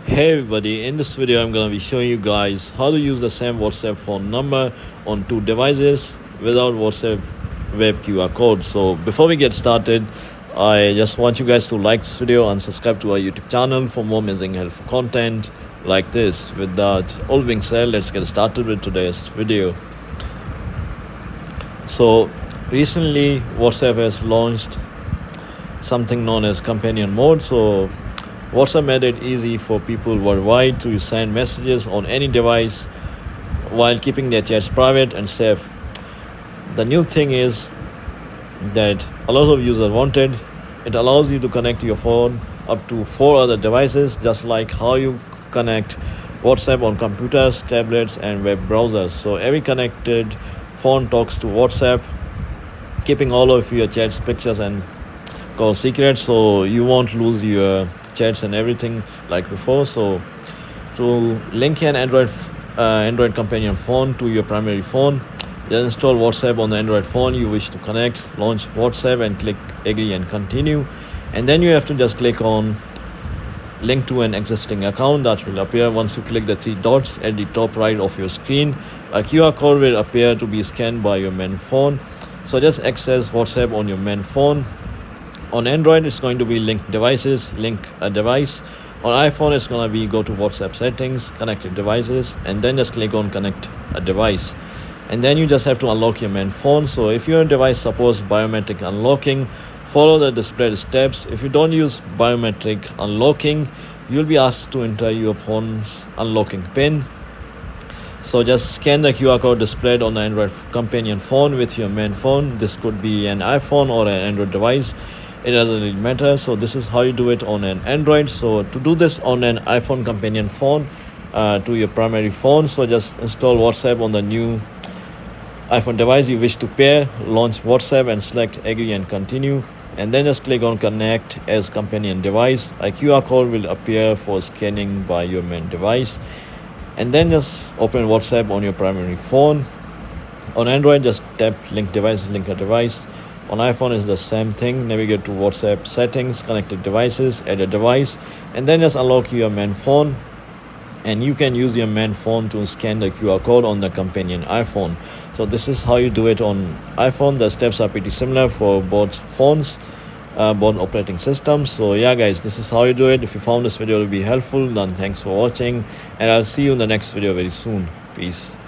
Hey everybody, in this video I'm gonna be showing you guys how to use the same WhatsApp phone number on two devices without WhatsApp web QR code. So before we get started, I just want you guys to like this video and subscribe to our YouTube channel for more amazing helpful content like this. With that all being said, let's get started with today's video. So recently WhatsApp has launched something known as companion mode. So WhatsApp made it easy for people worldwide to send messages on any device while keeping their chats private and safe. The new thing is that a lot of users wanted. It allows you to connect your phone up to 4 other devices, just like how you connect WhatsApp on computers, tablets, and web browsers. So every connected phone talks to WhatsApp, keeping all of your chats, pictures, and call secrets, so you won't lose your chats and everything like before. So to link an Android companion phone to your primary phone, just install WhatsApp on the Android phone you wish to connect, launch WhatsApp and click agree and continue, and then you have to just click on link to an existing account. That will appear once you click the 3 dots at the top right of your screen. A QR code will appear to be scanned by your main phone, so just access WhatsApp on your main phone. On Android, it's going to be link devices, link a device. On iPhone, it's going to be go to WhatsApp settings, connected devices, and then just click on connect a device. And then you just have to unlock your main phone. So if your device supports biometric unlocking, follow the displayed steps. If you don't use biometric unlocking, you'll be asked to enter your phone's unlocking PIN. So just scan the QR code displayed on the Android companion phone with your main phone. This could be an iPhone or an Android device. It doesn't really matter. So this is how you do it on an Android. So to do this on an iPhone companion phone to your primary phone, so just install WhatsApp on the new iPhone device you wish to pair, launch WhatsApp and select agree and continue, and then just click on connect as companion device. A QR code will appear for scanning by your main device, and then just open WhatsApp on your primary phone. On Android, just tap link device, link a device. On iPhone is the same thing. Navigate to WhatsApp settings, connected devices, add a device, and then just unlock your main phone. And you can use your main phone to scan the QR code on the companion iPhone. So this is how you do it on iPhone. The steps are pretty similar for both phones, both operating systems. So yeah guys, this is how you do it. If you found this video to be helpful, then thanks for watching, and I'll see you in the next video very soon. Peace.